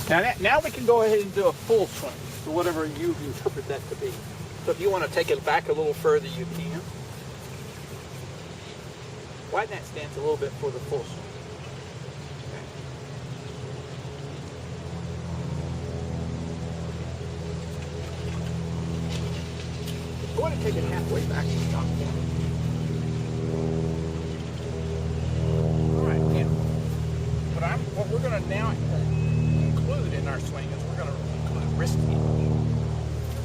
Now we can go ahead and do a full swing, so whatever you interpret that to be. So if you want to take it back a little further, you can. Widen that stance a little bit for the full swing. Okay. Go ahead and take it halfway back and stop for me. All right, now, what we're going to now include in our swing is we're going to include wrist hinge.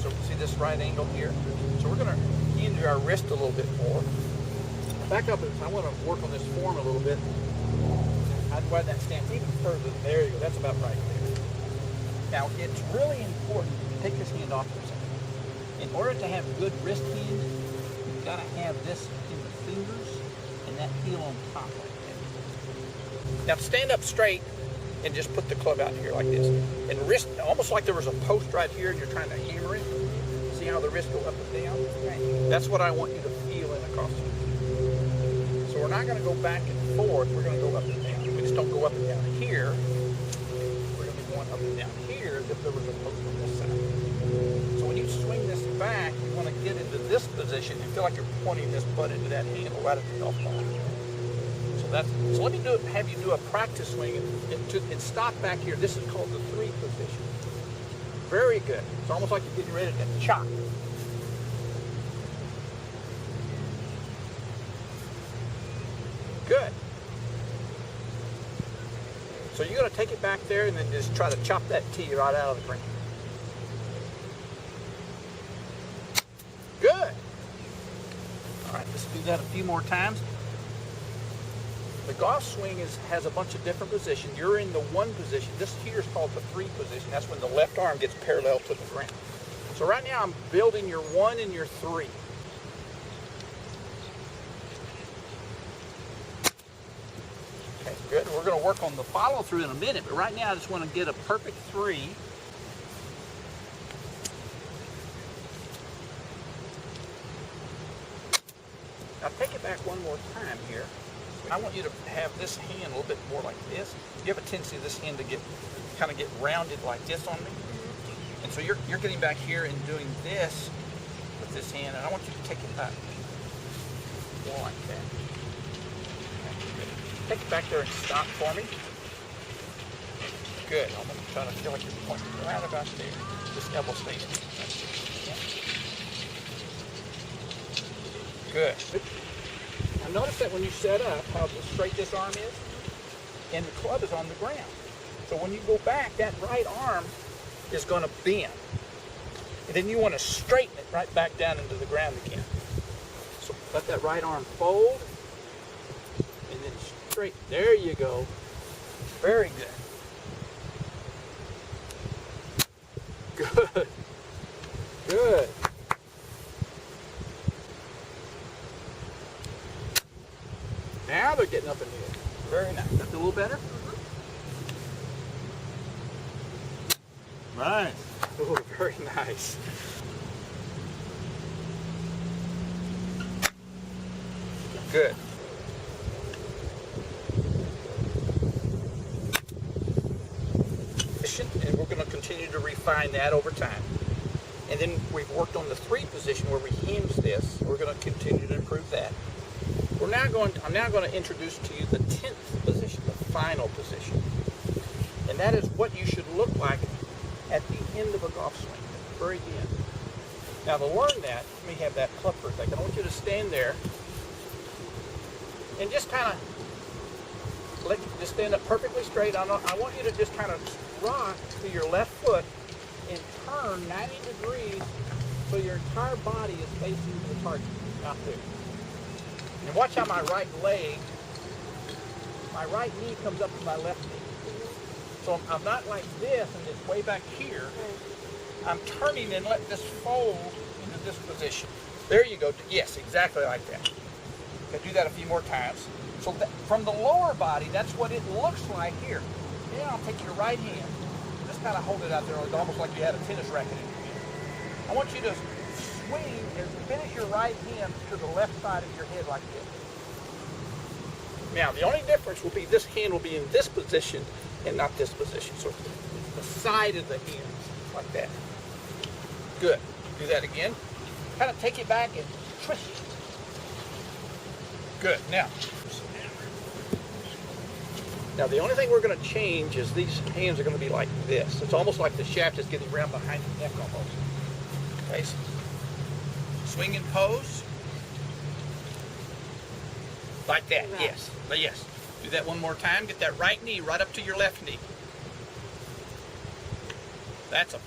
So see this right angle here? So we're going to hinge our wrist a little bit more. Back up, I want to work on this form a little bit. I'd widen that stance even further. There you go, that's about right there. Now, it's really important, take this hand off for a second. In order to have good wrist hinge, you've got to have this in the fingers and that heel on top like that. Now stand up straight and just put the club out here like this. And wrist, almost like there was a post right here and you're trying to hammer it. See how the wrist go up and down? Right. That's what I want you to feel in across the swing. So we're not going to go back and forth, we're going to go up and down. We just don't go up and down here. We're going to be going up and down here as if there was a post on this side. So when you swing this back, you want to get into this position. You feel like you're pointing this butt into that handle right at the golf ball. So let me have you do a practice swing and stop back here. This is called the 3 position. Very good. It's almost like you're getting ready to chop. Good. So you're going to take it back there and then just try to chop that tee right out of the green. Good. All right, let's do that a few more times. The golf swing has a bunch of different positions. You're in the 1 position. This here is called the 3 position. That's when the left arm gets parallel to the ground. So right now I'm building your 1 and your 3. Okay, good. We're going to work on the follow through in a minute, but right now I just want to get a perfect 3. Now take it back one more time here. I want you to have this hand a little bit more like this. You have a tendency of this hand to kind of get rounded like this on me. And so you're getting back here and doing this with this hand, and I want you to take it up more like that. Okay, take it back there and stop for me. Good. I'm going to try to feel like you're pointing right about there. This elbow stays. Good. Now notice that when you set up, how straight this arm is, and the club is on the ground. So when you go back, that right arm is going to bend. And then you want to straighten it right back down into the ground again. So let that right arm fold, and then straight. There you go. Very good. Good. Good. Now they're getting up in the air. Very nice. That feel a little better? Nice. Oh, very nice. Good. And we're going to continue to refine that over time. And then we've worked on the 3 position where we hinge this. We're going to continue to improve that. I'm now going to introduce to you the 10th position, the final position. And that is what you should look like at the end of a golf swing, at the very end. Now to learn that, let me have that club for a second. I want you to stand there and just kind of just stand up perfectly straight. I want you to just kind of rock to your left foot and turn 90 degrees so your entire body is facing the target out there. And watch how my right knee comes up to my left knee. So I'm not like this and it's way back here. I'm turning and let this fold into this position. There you go. Yes, exactly like that. Okay, do that a few more times. So from the lower body, that's what it looks like here. Then I'll take your right hand, just kind of hold it out there, almost like you had a tennis racket in your hand. I want you to swing and finish your right hand to the left side of your head like this. Now, the only difference will be this hand will be in this position and not this position. So side of the hands, like that. Good. Do that again. Kind of take it back and twist it. Good. Now the only thing we're going to change is these hands are going to be like this. It's almost like the shaft is getting around behind the neck almost. Okay, so swing and pose. Like that, right. Yes. But yes. Do that one more time. Get that right knee right up to your left knee. That's a...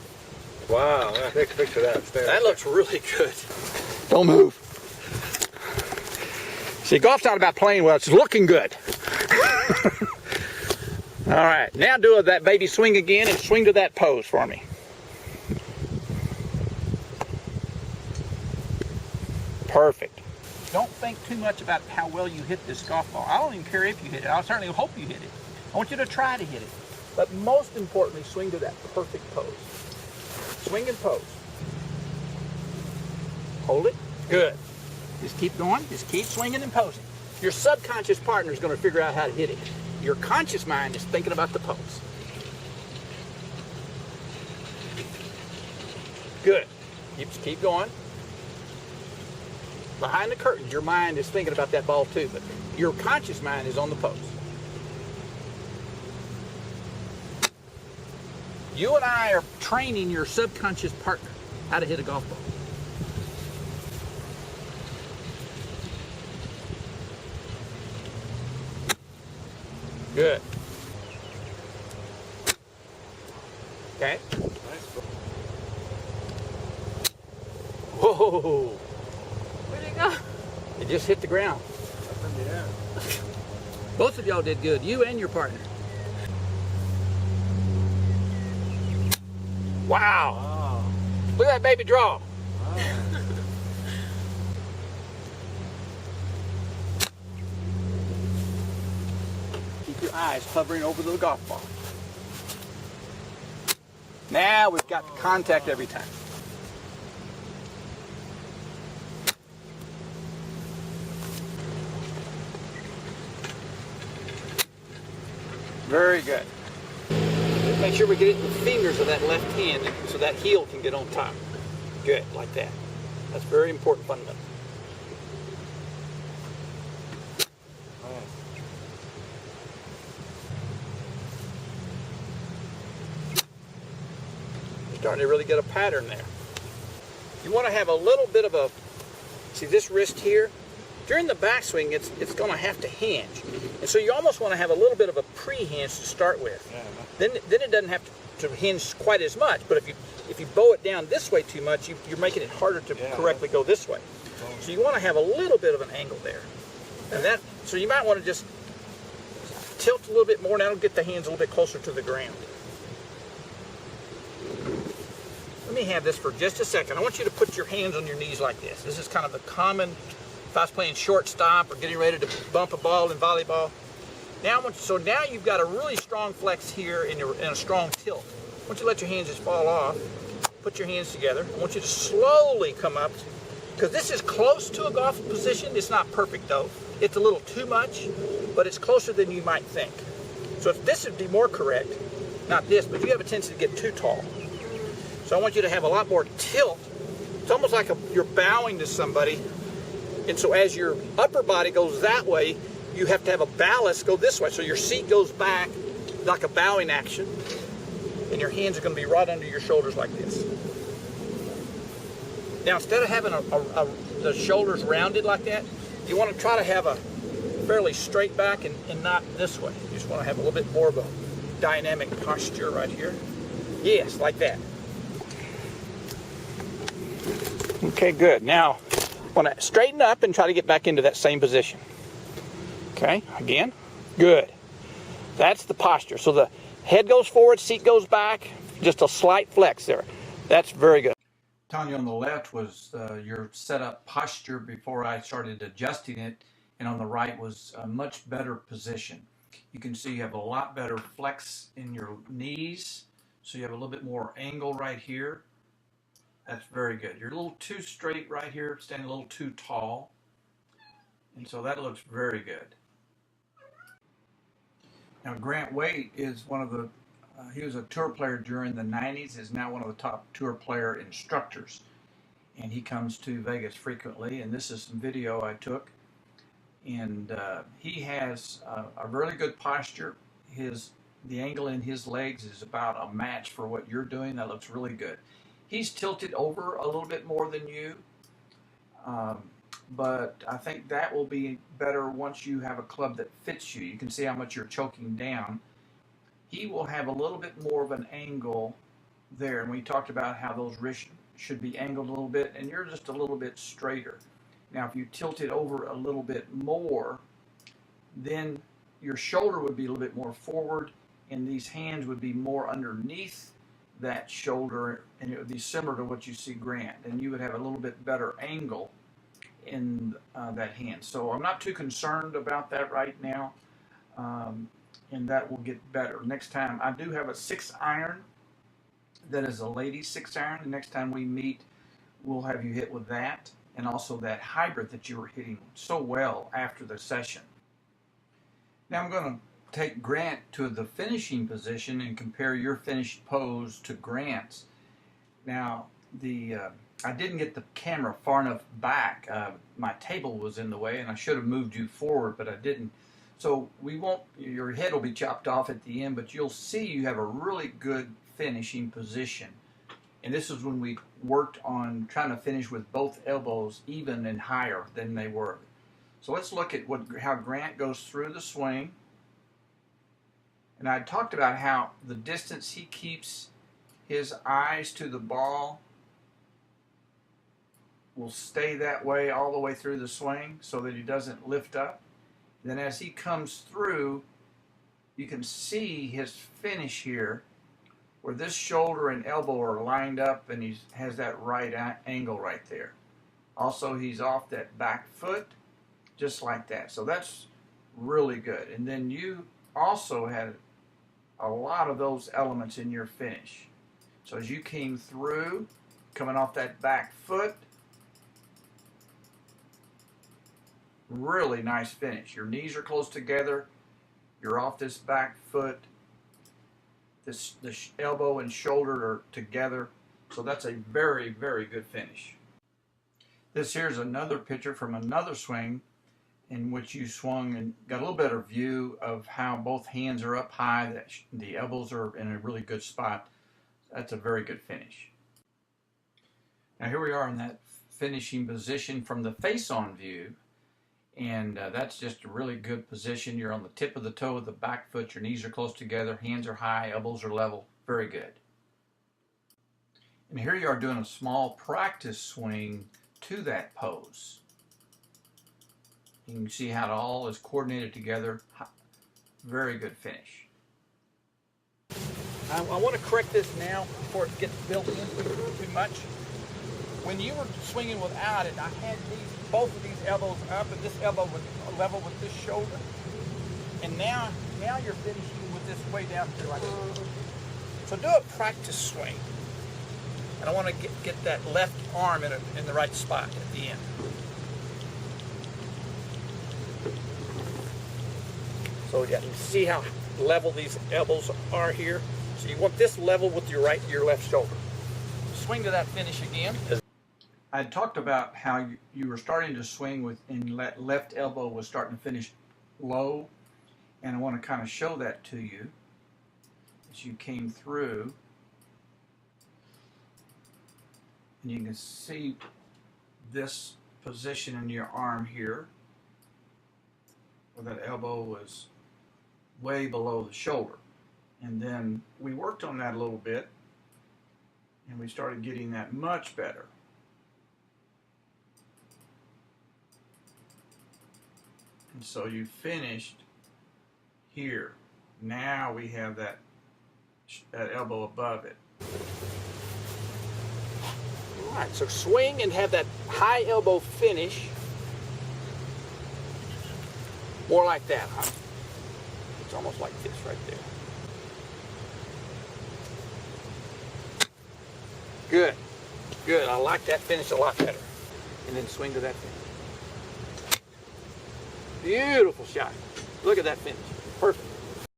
Wow, take a picture of that. That looks really good. Don't move. See, golf's not about playing well, it's looking good. All right, now do that baby swing again and swing to that pose for me. Perfect. Don't think too much about how well you hit this golf ball. I don't even care if you hit it. I certainly hope you hit it. I want you to try to hit it. But most importantly, swing to that perfect pose. Swing and pose. Hold it. Good. Just keep going. Just keep swinging and posing. Your subconscious partner is going to figure out how to hit it. Your conscious mind is thinking about the pose. Good. Keep going. Behind the curtains, your mind is thinking about that ball too, but your conscious mind is on the pose. You and I are training your subconscious partner how to hit a golf ball. Good. Okay. Whoa. Where'd it go? It just hit the ground. Both of y'all did good, you and your partner. Wow. Look at that baby draw. Keep your eyes hovering over the golf ball. Now we've got contact every time. Very good. Make sure we get it in the fingers of that left hand so that heel can get on top. Good, like that. That's very important fundamental. You're starting to really get a pattern there. You want to have a little bit of a, see this wrist here? During the backswing, it's going to have to hinge. And so you almost want to have a little bit of a pre-hinge to start with. Yeah. Then it doesn't have to hinge quite as much. But if you bow it down this way too much, you're making it harder to correctly go this way. So you want to have a little bit of an angle there. And so you might want to just tilt a little bit more, and that'll get the hands a little bit closer to the ground. Let me have this for just a second. I want you to put your hands on your knees like this. This is kind of the common, if I was playing shortstop or getting ready to bump a ball in volleyball. So now you've got a really strong flex here and a strong tilt. I want you to let your hands just fall off. Put your hands together. I want you to slowly come up, because this is close to a golf position. It's not perfect though. It's a little too much, but it's closer than you might think. So if this would be more correct, not this, but you have a tendency to get too tall. So I want you to have a lot more tilt. It's almost like you're bowing to somebody. And so as your upper body goes that way, you have to have a ballast go this way. So your seat goes back like a bowing action. And your hands are going to be right under your shoulders like this. Now instead of having the shoulders rounded like that, you want to try to have a fairly straight back and not this way. You just want to have a little bit more of a dynamic posture right here. Yes, like that. Okay, good. Now, I want to straighten up and try to get back into that same position. Okay, again. Good. That's the posture. So the head goes forward, seat goes back, just a slight flex there. That's very good. Tonya, on the left was your setup posture before I started adjusting it, and on the right was a much better position. You can see you have a lot better flex in your knees, so you have a little bit more angle right here. That's very good. You're a little too straight right here, standing a little too tall. And so that looks very good. Now Grant Waite is one of the He was a tour player during the 90s, is now one of the top tour player instructors. And he comes to Vegas frequently. And this is some video I took. And he has a really good posture. The angle in his legs is about a match for what you're doing. That looks really good. He's tilted over a little bit more than you. But I think that will be better once you have a club that fits you. You can see how much you're choking down. He will have a little bit more of an angle there. And we talked about how those wrists should be angled a little bit, and you're just a little bit straighter. Now, if you tilt it over a little bit more, then your shoulder would be a little bit more forward, and these hands would be more underneath that shoulder, and it would be similar to what you see Grant, and you would have a little bit better angle in that hand. So I'm not too concerned about that right now, and that will get better. Next time, I do have a 6-iron that is a ladies 6-iron. The next time we meet, we'll have you hit with that, and also that hybrid that you were hitting so well after the session. Now I'm going to take Grant to the finishing position and compare your finished pose to Grant's. Now, I didn't get the camera far enough back. My table was in the way, and I should have moved you forward, but I didn't. So your head will be chopped off at the end, but you'll see you have a really good finishing position. And this is when we worked on trying to finish with both elbows even and higher than they were. So let's look at how Grant goes through the swing. And I talked about how the distance he keeps his eyes to the ball will stay that way all the way through the swing so that he doesn't lift up. Then as he comes through, you can see his finish here where this shoulder and elbow are lined up, and he has that right angle right there. Also, he's off that back foot just like that. So that's really good. And then you also had a lot of those elements in your finish. So as you came through, coming off that back foot, really nice finish. Your knees are close together. You're off this back foot. The elbow and shoulder are together. So that's a very, very good finish. This here's another picture from another swing in which you swung and got a little better view of how both hands are up high, that the elbows are in a really good spot. That's a very good finish. Now here we are in that finishing position from the face-on view, and that's just a really good position. You're on the tip of the toe of the back foot, your knees are close together, hands are high, elbows are level, very good. And here you are doing a small practice swing to that pose. You can see how it all is coordinated together. Very good finish. I want to correct this now before it gets built in too much. When you were swinging without it, I had both of these elbows up, and this elbow was level with this shoulder. And now you're finishing with this way down here like this. So do a practice swing. And I want to get that left arm in the right spot at the end. So yeah, you see how level these elbows are here? So you want this level with your left shoulder. Swing to that finish again. I talked about how you were starting to swing and left elbow was starting to finish low, and I want to kind of show that to you as you came through. And you can see this position in your arm here, where that elbow was way below the shoulder. And then we worked on that a little bit, and we started getting that much better. And so you finished here. Now we have that elbow above it. All right, so swing and have that high elbow finish. More like that, huh? It's almost like this right there. Good, good. I like that finish a lot better. And then swing to that finish. Beautiful shot. Look at that finish. Perfect.